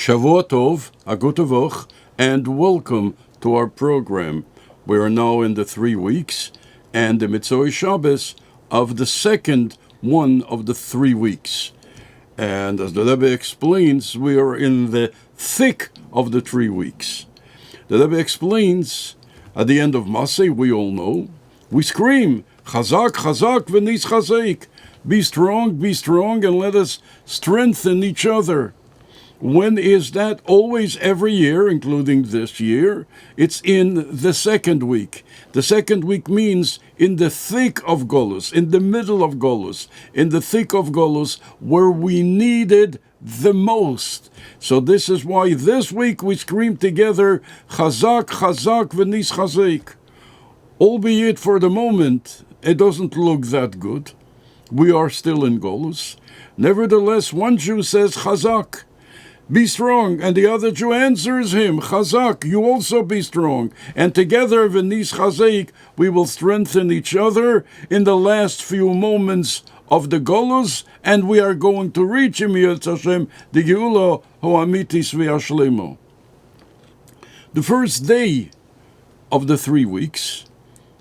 Shavua Tov, a gute Woche, and welcome to our program. We are now in the 3 weeks and the Mitzvah Shabbos of the second one of the 3 weeks. And as the Rebbe explains, we are in the thick of the 3 weeks. The Rebbe explains, at the end of Maseh, we all know, we scream, Chazak, Chazak, v'nis chazek. Be strong, and let us strengthen each other. When is that? Always, every year, including this year. It's in the second week. The second week means in the thick of Golus, in the middle of Golus, in the thick of Golus, where we needed the most. So this is why this week we scream together, Chazak, Chazak, v'nis chazek. Albeit for the moment, it doesn't look that good. We are still in Golus. Nevertheless, one Jew says, Chazak, be strong, and the other Jew answers him, Chazak, you also be strong. And together, v'nis chazek, we will strengthen each other in the last few moments of the Golus, and we are going to reach Im Yirtzeh Hashem, the Geula Ho'amitis V'Yashlemo. The first day of the 3 weeks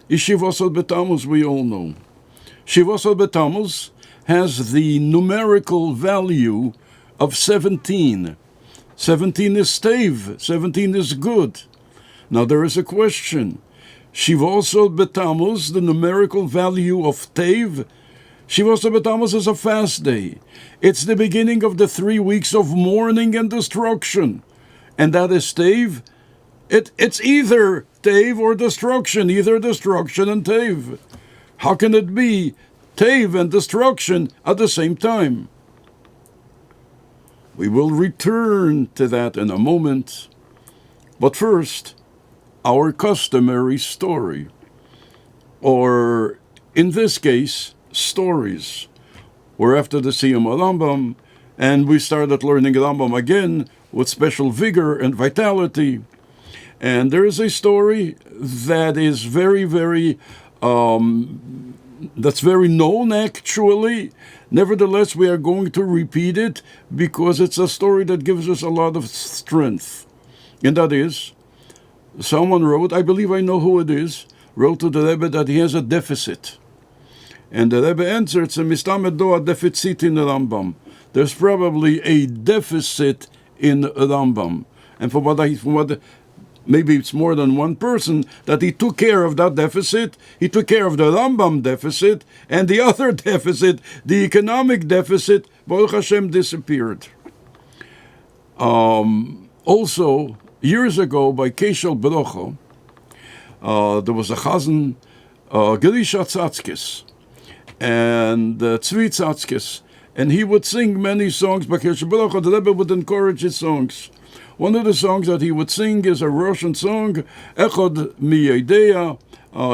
is Shivosot B'Tammuz, we all know. Shivosot B'Tammuz has the numerical value of 17. 17 is Tev, 17 is good. Now there is a question. Shivosot B'Tammuz, the numerical value of Tev, Shivosot B'Tammuz is a fast day. It's the beginning of the 3 weeks of mourning and destruction. And that is Tev. It's either Tev or destruction, either destruction and Tev. How can it be Tev and destruction at the same time? We will return to that in a moment. But first, our customary story. Or, in this case, stories. We're after the Siyum HoRambam, and we started learning Rambam again with special vigor and vitality. And there is a story that is very that's very known actually. Nevertheless, we are going to repeat it because it's a story that gives us a lot of strength. And that is, someone wrote, I believe I know who it is, wrote to the Rebbe that he has a deficit. And the Rebbe answered, it's a mistamedo a deficit in Rambam. There's probably a deficit in Rambam. And from what maybe it's more than one person, that he took care of that deficit, he took care of the Rambam deficit, and the other deficit, the economic deficit, Baruch Hashem, disappeared. Also, years ago, by Keshel Brocho, there was a chazan, Gerisha Tzatzkes, and Tzvi Tzatzkes, and he would sing many songs by Keshel Brocho. The Rebbe would encourage his songs. One of the songs that he would sing is a Russian song, Echod mi Yedea.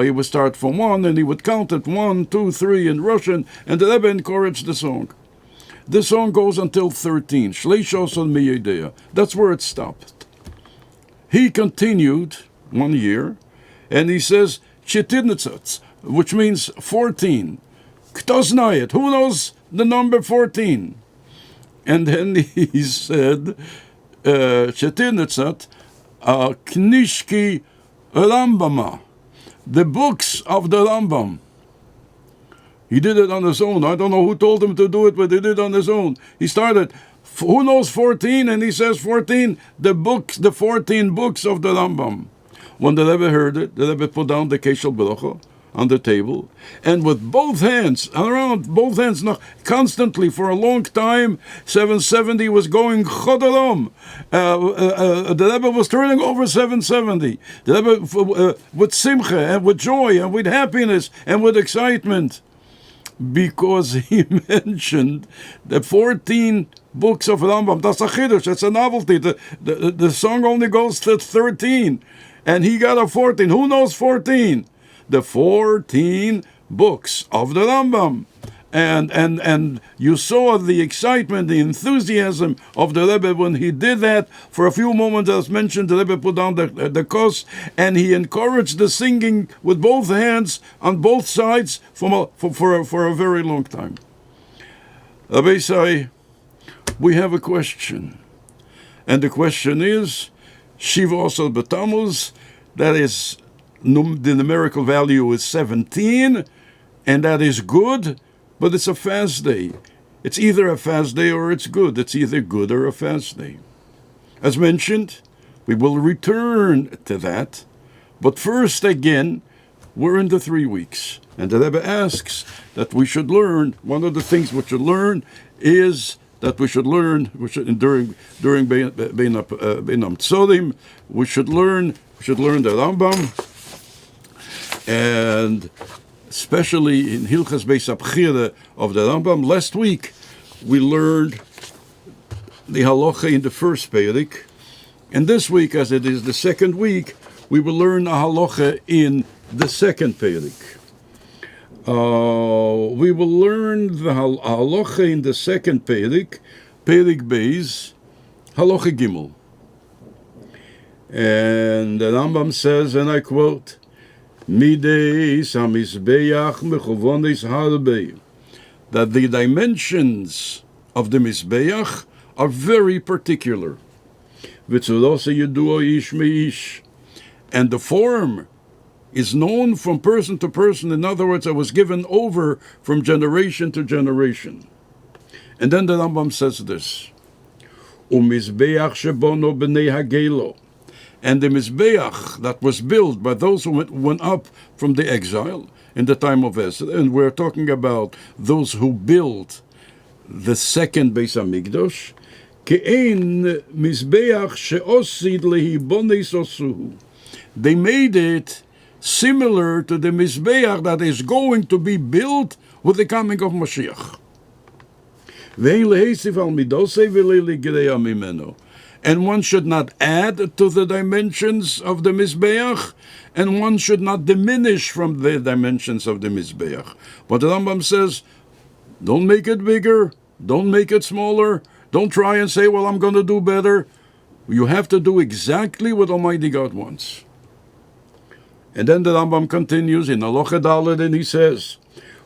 He would start from 1 and he would count it 1, 2, 3 in Russian, and the Rebbe encouraged the song. This song goes until 13, Shleishos mi Yedea. That's where it stopped. He continued 1 year, and he says, Chetidnitzatz, which means 14. Ktoznayet, who knows the number 14? And then he said, Chetidnitzat, Knishki Rambama, the books of the Rambam. He did it on his own. I don't know who told him to do it, but he did it on his own. He started, who knows 14? And he says 14, the 14 books of the Rambam. When the Rebbe heard it, the Rebbe put down the Keshel Brocho on the table, and with both hands, around both hands, constantly for a long time, 770 was going chodarom. The Rebbe was turning over 770. The Rebbe with simcha and with joy and with happiness and with excitement, because he mentioned the 14 books of Rambam. That's a chiddush. That's a novelty. The song only goes to 13, and he got a 14. Who knows 14? The 14 books of the Rambam. And you saw the excitement, the enthusiasm of the Rebbe when he did that. For a few moments, as mentioned, the Rebbe put down the kos, and he encouraged the singing with both hands on both sides for a very long time. Beis, we have a question. And the question is, Shiva Osel B'Tammuz, that is, the numerical value is 17, and that is good, but it's a fast day. It's either a fast day or it's good. It's either good or a fast day. As mentioned, we will return to that. But first, again, we're in the 3 weeks. And the Rebbe asks that we should learn, one of the things we should learn is that we should learn, during Beinam Tzodim, we should learn the Rambam, and especially in Hilchas Beis Abchira of the Rambam. Last week, we learned the halacha in the first Perik, and this week, as it is the second week, we will learn a halacha in the second Perik. We will learn the halacha in the second Perik, Perik Beis, halacha Gimel. And the Rambam says, and I quote, Mideis hamizbeach mechuvonis harbe, that the dimensions of the Mizbeach are very particular. V'tzurose yeduo ish meish, and the form is known from person to person. In other words, it was given over from generation to generation. And then the Rambam says this, Umizbeach shebono b'nei hagelo, and the Mizbeach that was built by those who went up from the exile in the time of Ezra, and we're talking about those who built the second Beis Hamikdosh, ke'ein Mizbeach she'osid lehibonis osuhu. They made it similar to the Mizbeach that is going to be built with the coming of Mashiach. And one should not add to the dimensions of the Mizbeach, and one should not diminish from the dimensions of the Mizbeach. But the Rambam says, don't make it bigger, don't make it smaller, don't try and say, well, I'm going to do better. You have to do exactly what Almighty God wants. And then the Rambam continues in Halacha Daled, and he says,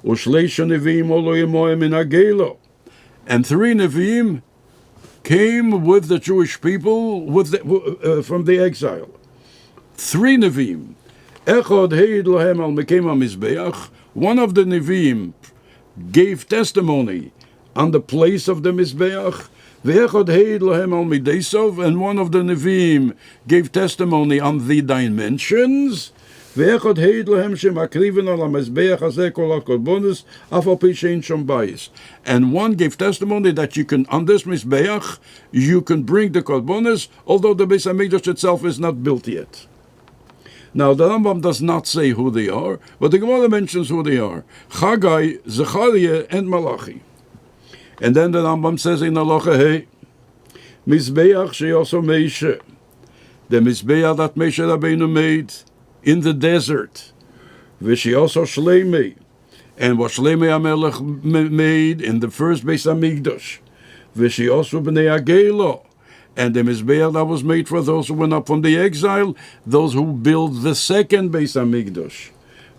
Ushleisha Nevi'im olo yemoim in Agelo. And 3 Nevi'im came with the Jewish people from the exile. 3 Nevi'im. Echad heid lohem al mekem ha-mizbeach. One of the Nevi'im gave testimony on the place of the Mizbeach. Ve'echad heid lohem al midesov. And one of the Nevi'im gave testimony on the dimensions. And one gave testimony that you can, on this Mizbeach, you can bring the korbanos, although the Beis Hamikdosh itself is not built yet. Now, the Rambam does not say who they are, but the Gemara mentions who they are. Chagai, Zechariah, and Malachi. And then the Rambam says in Halacha Hey, Mizbeach she'oso Meishe, the Mizbeach that Moshe Rabbeinu made in the desert, V'she'oso Shleimei, and what Shleimei HaMelech made in the first Beis Hamikdosh, V'she'oso B'nei Agelo, and the Mizbeach that was made for those who went up from the exile, those who built the second Beis Hamikdosh,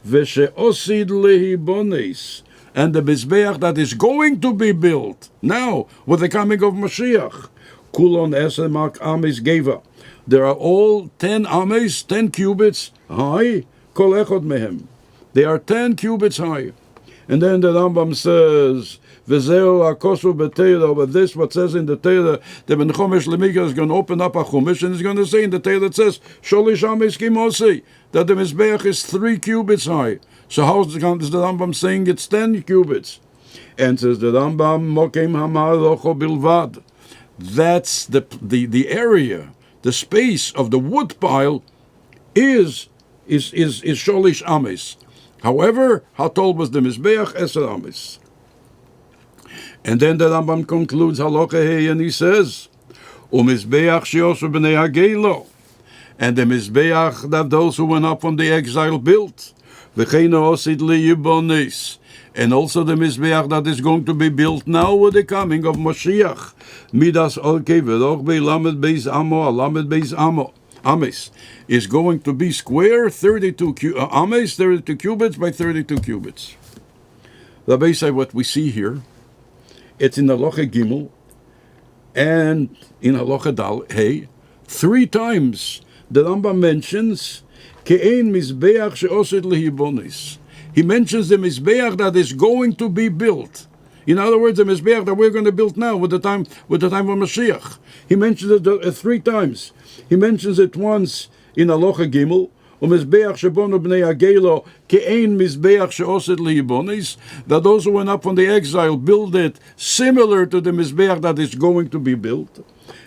V'she'osid lehibones, and the Mizbeach that is going to be built now with the coming of Mashiach, Kulon Eser Mak Amis Geva. There are all 10 ames, 10 cubits high, kol echad mehem. They are 10 cubits high. And then the Rambam says, V'zeo akosu b'teira, with this, what says in the Teira, the Ben Chomesh Lemika is going to open up a Chumash, and he's going to say in the Teira, it says, Sholish ames kimosi, that the Mizbeach is 3 cubits high. So how is the Rambam saying it's 10 cubits? And says the Rambam, Mokem hamar rocho bilvad. That's the area, the space of the wood pile is Sholish Ames. However, Hatol was the Mizbeach Eser Ames. And then the Rambam concludes Halacha Hey, and he says, Umizbeach she'osu b'nei hagelo, and the Mizbeach that those who went up from the exile built, v'cheina osid liyibonis, and also the Mizbeach that is going to be built now with the coming of Mashiach. Midas Orkei V'Rochbei Lamed Beis Amo Alamed Beis Amo Ames is going to be square, 32 Ames, 32 cubits by 32 cubits. Rabbi say what we see here, it's in the Halacha Gimel, And in Halacha Dal Hey, 3 times the Rambam mentions Ke'ein Mizbeach she'oset lehibonis. He mentions the Mizbeach that is going to be built. In other words, the Mizbeach that we're going to build now with the time of Mashiach. He mentions it 3 times. He mentions it once in Halacha Gimel, Mizbeach shebono bnei agelo ke'ein Mizbeach she'oset lehibonis, that those who went up from the exile build it similar to the Mizbeach that is going to be built.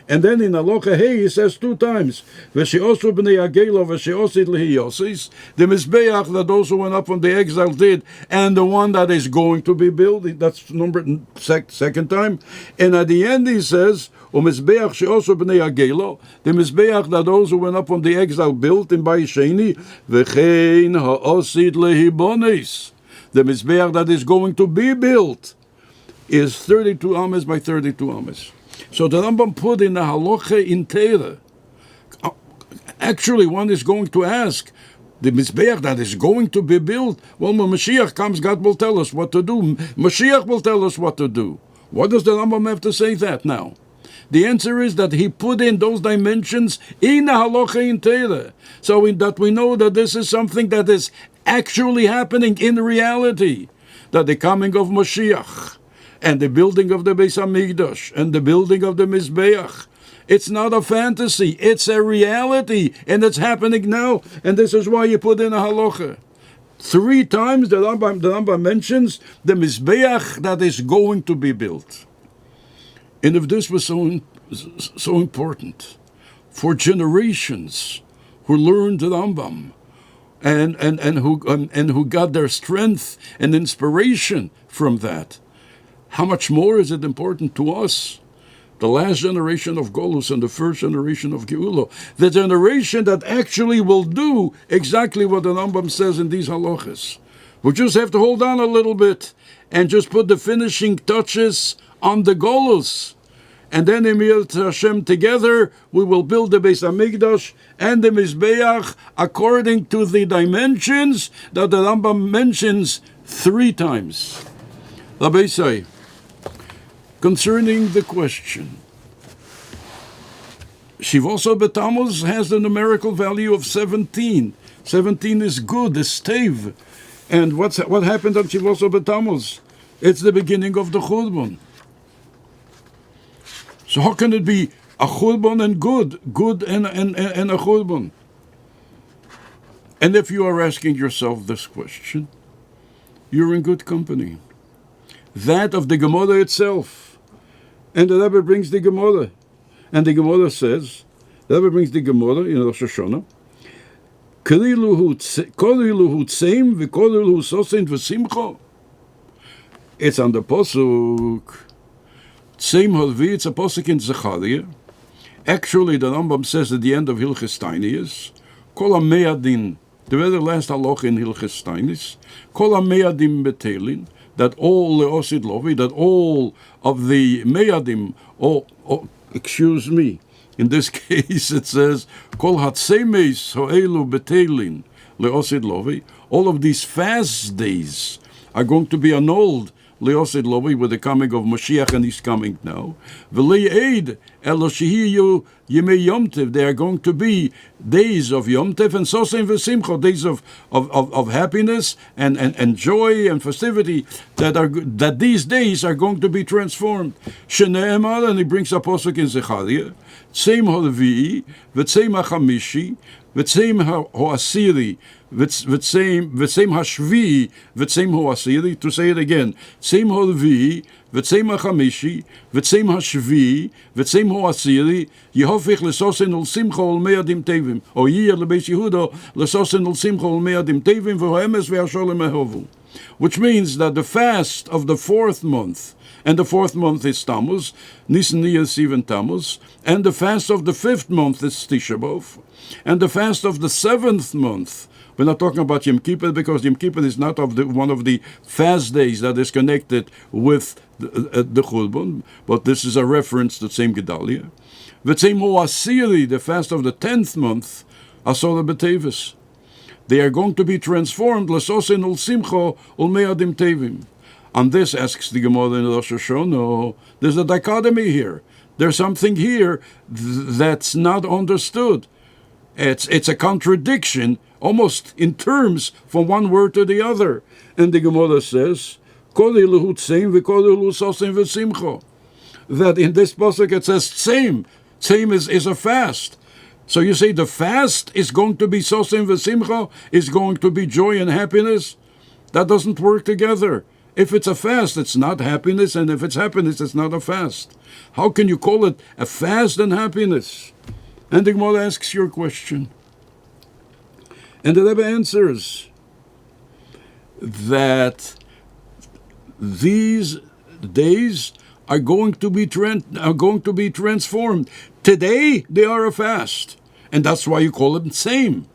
And then in Halacha Hey, he says 2 times, V'she'osu b'nei agelo v'she'osit lehiyosis, the Mizbeach that those who went up from the exile did, and the one that is going to be built. That's number second time. And at the end he says, Mizbeach she'osu b'nei agelo, the Mizbeach that those who went up from the exile built in Beis Sheni, v'chein ha'osit lehibonis, the Mizbeach that is going to be built is 32 ames by 32 ames. So the Rambam put in the halacha in Torah. Actually, one is going to ask, the Mizbeach that is going to be built, well, when Mashiach comes, God will tell us what to do. Mashiach will tell us what to do. What does the Rambam have to say that now? The answer is that he put in those dimensions in the halacha in Torah, so that we know that this is something that is actually happening in reality, that the coming of Mashiach, and the building of the Beis Hamikdosh, and the building of the Mizbeach. It's not a fantasy, it's a reality, and it's happening now, and this is why you put in a halacha. 3 times the Rambam mentions the Mizbeach that is going to be built. And if this was so important for generations who learned the Rambam, and who got their strength and inspiration from that, how much more is it important to us, the last generation of Golus and the first generation of Geulah, the generation that actually will do exactly what the Rambam says in these halachas? We just have to hold on a little bit and just put the finishing touches on the Golus. And then Emir Hashem together, we will build the Beis Hamikdosh and the Mizbeach according to the dimensions that the Rambam mentions 3 times. Rabbi say, concerning the question, Shivosah B'Tammuz has the numerical value of 17. 17 is good, is Tev. And what happened on Shivosah B'Tammuz? It's the beginning of the Churban. So how can it be a Churban and good and a Churban? And if you are asking yourself this question, you're in good company. That of the Gemara itself. And the Rebbe brings the Gemara. And the Gemara says, the Rebbe brings the Gemara in Rosh Hashanah, it's on the Pasuk. Tseim Halvi, it's a Pasuk in Zechariah. Actually, the Rambam says at the end of Hilchis Tainiyas, Kol HaMe'adin, the very last halacha in Hilchis Tainiyas, Kol HaMe'adim Betelin, that all Leosid Lovi, that all of the Me'adim, excuse me, in this case it says, Kol Hatsemes Ho'elu Betelin Leosid Lovi, all of these fast days are going to be annulled Leosid Lovi with the coming of Mashiach, and he's coming now. V'le'ed Eloshihiyu Yemei Yom Tov, they are going to be days of Yom Tov and Sosim V'Simcha, days of happiness and joy and festivity, that these days are going to be transformed. Shene'emar, and he brings a posuk in Zechariah, Tseim HaRevi'i, V'Tseim HaChamishi, V'Tseim HaAsiri, V'Tseim HaShvi'i, V'Tseim HaAsiri, to say it again, Tseim HaRevi'i, V'Tseim HaChamishi, V'Tseim HaShvi'i, V'Tseim HaAsiri, Yehofich L'Sosin Ul Simcha Ul Me'adim Tevim, O Yir L'Beis Yehuda L'Sosin Ul Simcha Ul Me'adim Tevim, V'Ho'emes V'Hasholem Ehovu. Which means that the fast of the 4th month, and the 4th month is Tammuz, Nisan, Iyar, Sivan, Tammuz, and the fast of the 5th month is Tisha B'Av, and the fast of the 7th month, we're not talking about Yom Kippur, because Yom Kippur is not one of the fast days that is connected with the Churban, but this is a reference to Tzem Gedalia. V'Tzem HaAsiri, the fast of the 10th month, Asora B'Tevis. They are going to be transformed, L'Sosin Ul Simcha Ul Me'adim Tevim. On this, asks the Gemara in Rosh Hashanah, there's a dichotomy here. There's something here that's not understood. It's a contradiction, almost in terms from one word to the other. And the Gemara says, that in this pasuk it says same. Same is a fast. So you say the fast is going to be sosim v'simcha, is going to be joy and happiness? That doesn't work together. If it's a fast, it's not happiness, and if it's happiness, it's not a fast. How can you call it a fast and happiness? And the Gemara asks your question. And the Rebbe answers that these days are going to be transformed. Today they are a fast, and that's why you call them same.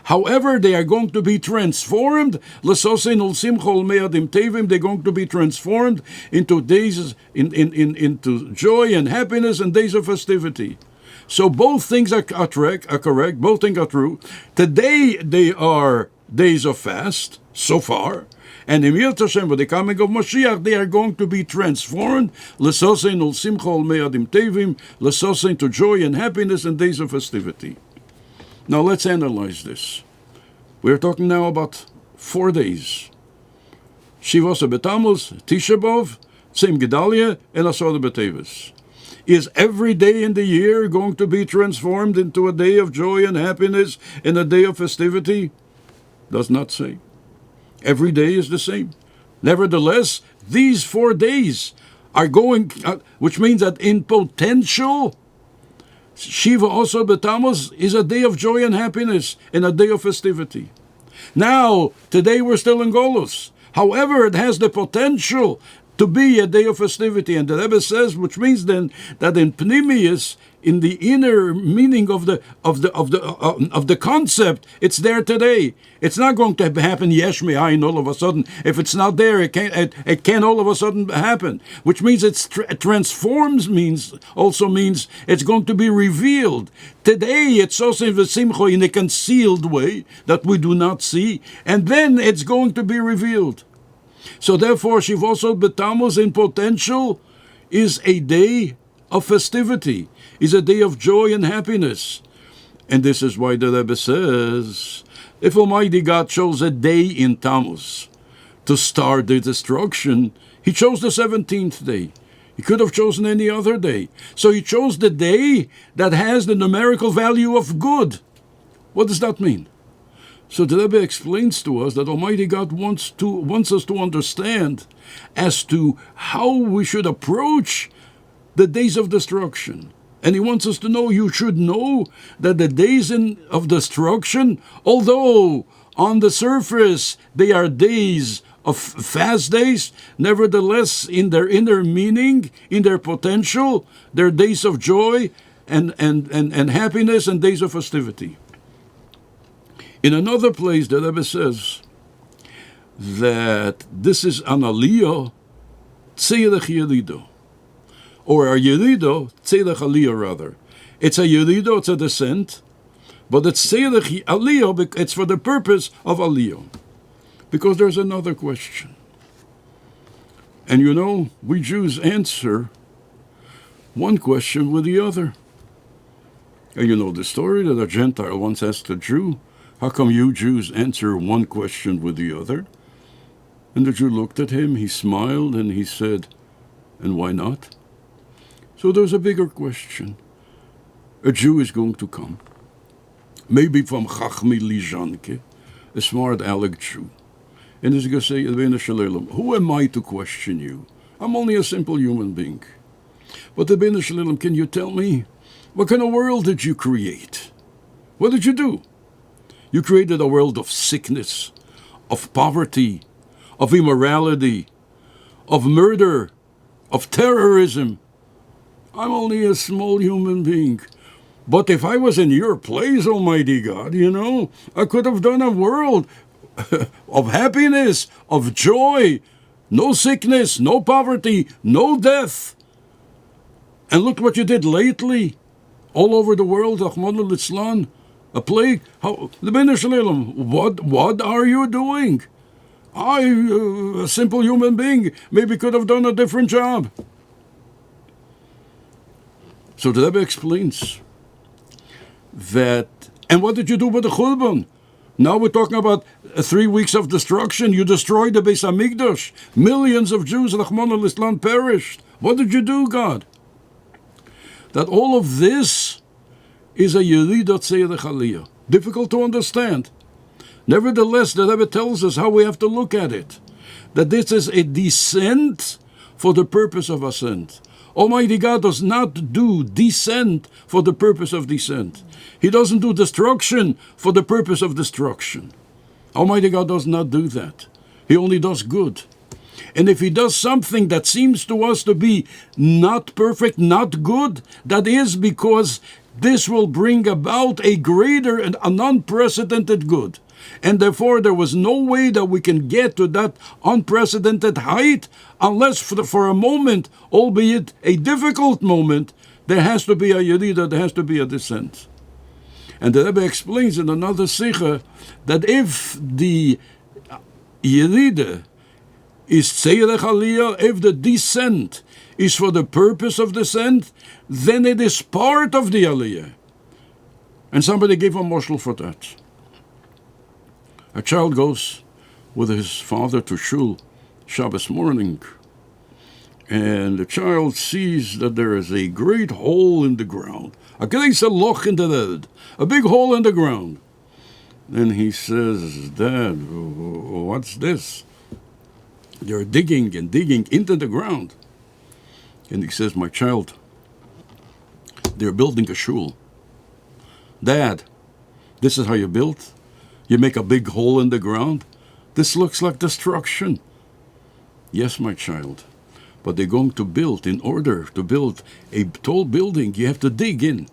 However, they are going to be transformed. They're going to be transformed into days into joy and happiness and days of festivity. So both things are correct. Both things are true. Today they are days of fast so far. And in Yom Hashem, with the coming of Mashiach, they are going to be transformed to joy and happiness and days of festivity. Now let's analyze this. We're talking now about 4 days. Shivasa B'Tammuz, Tisha B'Av, Tzim Gedalia, and Asar B'Teves. Is every day in the year going to be transformed into a day of joy and happiness and a day of festivity? Does not say. Every day is the same. Nevertheless, these 4 days are going, which means that in potential, Shiva also B'Tammuz is a day of joy and happiness and a day of festivity. Now, today we're still in Golus. However, it has the potential to be a day of festivity. And the Rebbe says, which means then that in Pnimius, in the inner meaning of the concept, it's there today. It's not going to happen yesh me'ayin all of a sudden. If it's not there, it can't all of a sudden happen. Which means it transforms also means it's going to be revealed. Today it's also in a concealed way that we do not see, and then it's going to be revealed. So therefore, Shivosot B'Tammuz in potential is a day of festivity, is a day of joy and happiness. And this is why the Rebbe says, if Almighty God chose a day in Tammuz to start the destruction, He chose the 17th day. He could have chosen any other day. So He chose the day that has the numerical value of good. What does that mean? So the Rebbe explains to us that Almighty God wants us to understand as to how we should approach the days of destruction. And He wants us to know, you should know that the days of destruction, although on the surface they are days of fast days, nevertheless in their inner meaning, in their potential, they're days of joy and happiness and days of festivity. In another place, the Rebbe says that this is an aliyah tzedach yerido, or a yerido tzedach aliyah rather. It's a yerido, it's a descent, but it's tzedach aliyah, it's for the purpose of aliyah. Because there's another question. And you know, we Jews answer one question with the other. And you know the story that a Gentile once asked a Jew, how come you Jews answer one question with the other? And the Jew looked at him, he smiled, and he said, and why not? So there's a bigger question. A Jew is going to come, maybe from Chachmi Lijanke, a smart aleck Jew. And he's going to say, who am I to question you? I'm only a simple human being. But the Rebbeinu Shalom, can you tell me, what kind of world did you create? What did you do? You created a world of sickness, of poverty, of immorality, of murder, of terrorism. I'm only a small human being. But if I was in your place, Almighty God, I could have done a world of happiness, of joy, no sickness, no poverty, no death. And look what you did lately, all over the world, Ahmad al-Islam. A plague? How? What are you doing? I, a simple human being, maybe could have done a different job. So the Rebbe explains that, and what did you do with the Churban? Now we're talking about 3 weeks of destruction. You destroyed the Beis Hamikdosh. Millions of Jews, Rachmana litzlan, perished. What did you do, God? That all of this is a Yeridat Tzedek Aliyah. Difficult to understand. Nevertheless, the Rebbe tells us how we have to look at it. That this is a descent for the purpose of ascent. Almighty God does not do descent for the purpose of descent. He doesn't do destruction for the purpose of destruction. Almighty God does not do that. He only does good. And if he does something that seems to us to be not perfect, not good, that is because this will bring about a greater and an unprecedented good. And therefore there was no way that we can get to that unprecedented height unless for a moment, albeit a difficult moment, there has to be a yerida, there has to be a descent. And the Rebbe explains in another sikha that if the yerida is tzedek aliyah, if the descent is for the purpose of descent, then it is part of the aliyah. And somebody gave a moshel for that. A child goes with his father to shul Shabbos morning, and the child sees that there is a great hole in the ground, a große Loch in der Erde, a big hole in the ground. Then he says, "Dad, what's this?" They're digging and digging into the ground. And he says, "My child, they're building a shul." "Dad, this is how you build? You make a big hole in the ground? This looks like destruction." "Yes, my child, but they're going to build, in order to build a tall building, you have to dig in.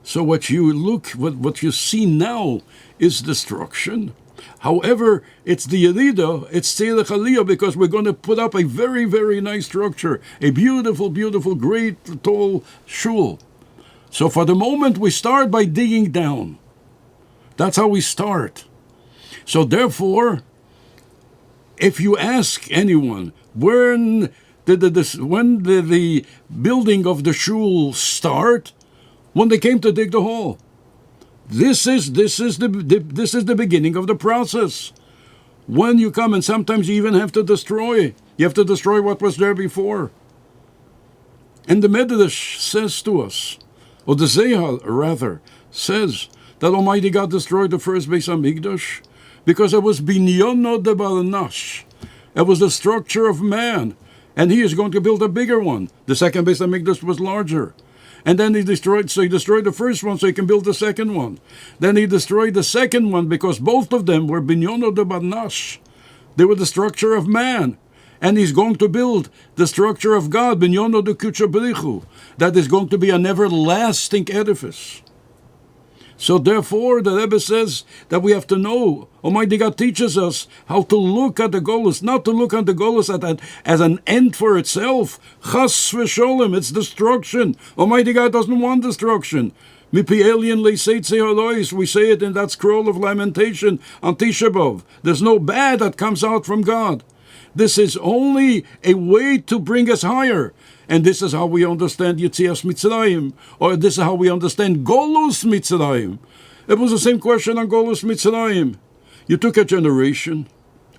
So what you see now is destruction. However, it's the Yerida, it's Tzedek Aliyah, because we're going to put up a very, very nice structure, a beautiful, beautiful, great, tall shul. So for the moment, we start by digging down. That's how we start. So therefore, if you ask anyone, when did the building of the shul start? When they came to dig the hole. This is the beginning of the process. When you come, and sometimes you even have to destroy. You have to destroy what was there before. And the Medrash says to us, or the Zohar rather, says that Almighty God destroyed the first Beis Hamikdosh because it was binyono de barnash. It was the structure of man. And he is going to build a bigger one. The second Beis Hamikdosh was larger. And then he destroyed the first one so he can build the second one. Then he destroyed the second one because both of them were binyono de barnash. They were the structure of man. And he's going to build the structure of God, binyono de kucha berichu. That is going to be an everlasting edifice. So therefore, the Rebbe says that we have to know, Almighty God teaches us how to look at the Golus, not to look at the Golus as an end for itself. Chas v'sholem, it's destruction. Almighty God doesn't want destruction. Mipi alien leiseitze halois, we say it in that scroll of lamentation on Tisha B'Av. There's no bad that comes out from God. This is only a way to bring us higher. And this is how we understand Yetzias Mitzrayim, or this is how we understand Golus Mitzrayim. It was the same question on Golus Mitzrayim. You took a generation,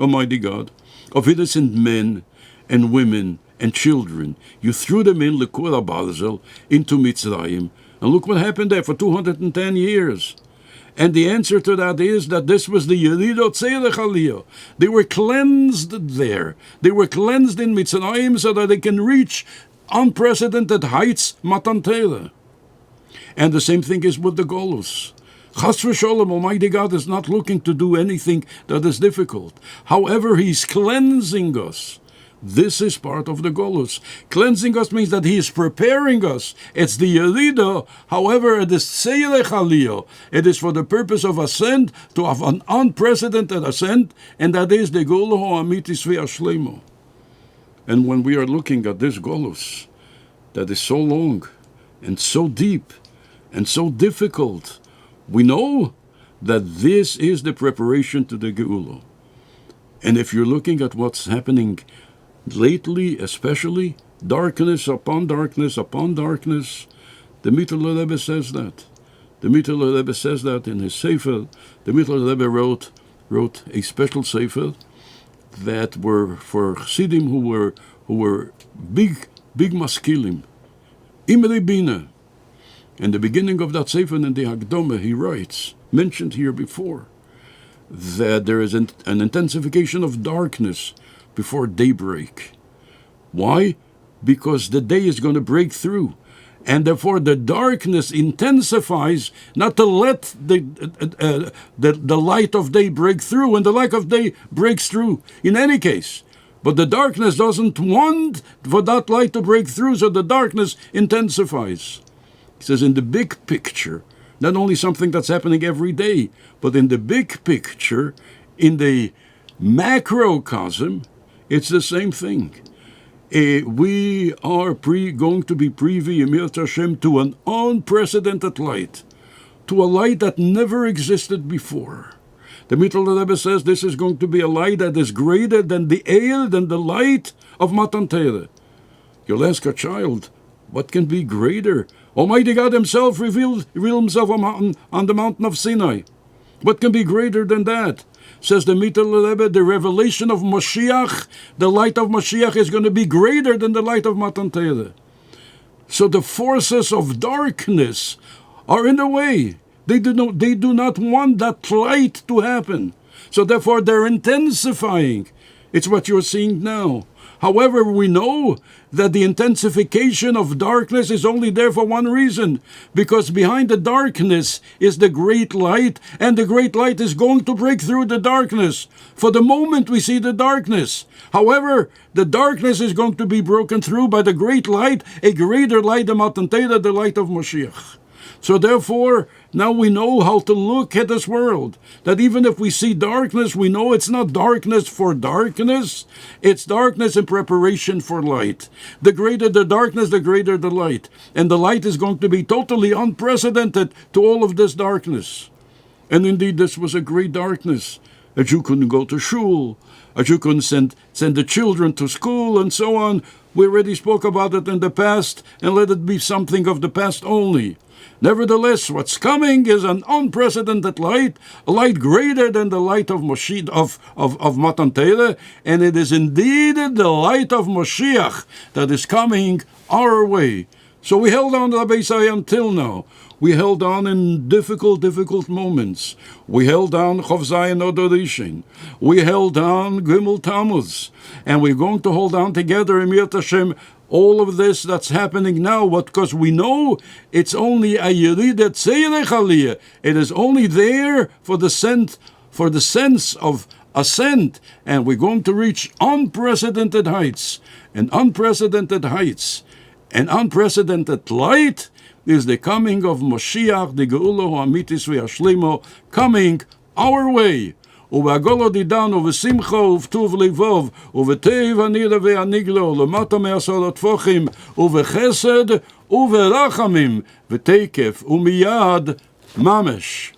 Almighty God, of innocent men and women and children. You threw them in Lekura Barzel into Mitzrayim. And look what happened there for 210 years. And the answer to that is that this was the Yeridot Tzedek Aliyah. They were cleansed there. They were cleansed in Mitzrayim so that they can reach unprecedented heights, Matan Torah. And the same thing is with the Golus. Chas v'sholem, Almighty God is not looking to do anything that is difficult. However, He's cleansing us. This is part of the Golus. Cleansing us means that He is preparing us. It's the Yerida. However, it is Tzedek Aliyah. It is for the purpose of ascent, to have an unprecedented ascent, and that is the Golo Ha'amitis Ve'ashlemo. And when we are looking at this Golus, that is so long, and so deep, and so difficult, we know that this is the preparation to the Geula. And if you're looking at what's happening lately, especially, darkness upon darkness upon darkness, The Mittler Rebbe says that. The Mittler Rebbe says that in his Sefer. The Mittler Rebbe wrote a special Sefer that were for Chassidim who were big maskilim. Imre Bina. In the beginning of that Sefer in the Hakdama, he writes, mentioned here before, that there is an intensification of darkness before daybreak. Why? Because the day is going to break through. And therefore the darkness intensifies not to let the light of day break through, and the light of day breaks through in any case. But the darkness doesn't want for that light to break through, so the darkness intensifies. He says in the big picture, not only something that's happening every day, but in the big picture, in the macrocosm, it's the same thing. We are going to be privy, Emir Hashem, to an unprecedented light, to a light that never existed before. The Mittler Rebbe says this is going to be a light that is greater than the air, than the light of Matan Torah. You'll ask a child, what can be greater? Almighty God himself revealed himself on the mountain of Sinai. What can be greater than that? Says the Mittler Rebbe, the revelation of Mashiach, the light of Mashiach is going to be greater than the light of Matan Torah. So the forces of darkness are in the way. They do not want that light to happen. So therefore they're intensifying. It's what you're seeing now. However, we know that the intensification of darkness is only there for one reason, because behind the darkness is the great light, and the great light is going to break through the darkness. For the moment we see the darkness. However, the darkness is going to be broken through by the great light, a greater light than Matan Torah, the light of Mashiach. So therefore, now we know how to look at this world. That even if we see darkness, we know it's not darkness for darkness. It's darkness in preparation for light. The greater the darkness, the greater the light. And the light is going to be totally unprecedented to all of this darkness. And indeed, this was a great darkness. That you couldn't go to shul, that you couldn't send the children to school, and so on. We already spoke about it in the past, and let it be something of the past only. Nevertheless, what's coming is an unprecedented light, a light greater than the light of Mashiach, of Matan Torah, and it is indeed the light of Mashiach that is coming our way. So we held on to Beis until now. We held on in difficult moments. We held on Chof Zayin Odor Rishon. We held on Gimel Tammuz. And we're going to hold on together, Emir Hashem, all of this that's happening now, because we know it's only a Yerida Tzeirech Aliyah. It is only there for the sense of ascent, and we're going to reach unprecedented heights. And unprecedented heights and unprecedented light is the coming of Mashiach, the Geula Ha'amitis V'Yashlimo, coming our way. ובעגולו דידן ובשמחה ובטוב לבוב ובטוב הנירה והניגלו למטה מעשרות טפוחים ובחסד וברחמים ותקף ומיד ממש.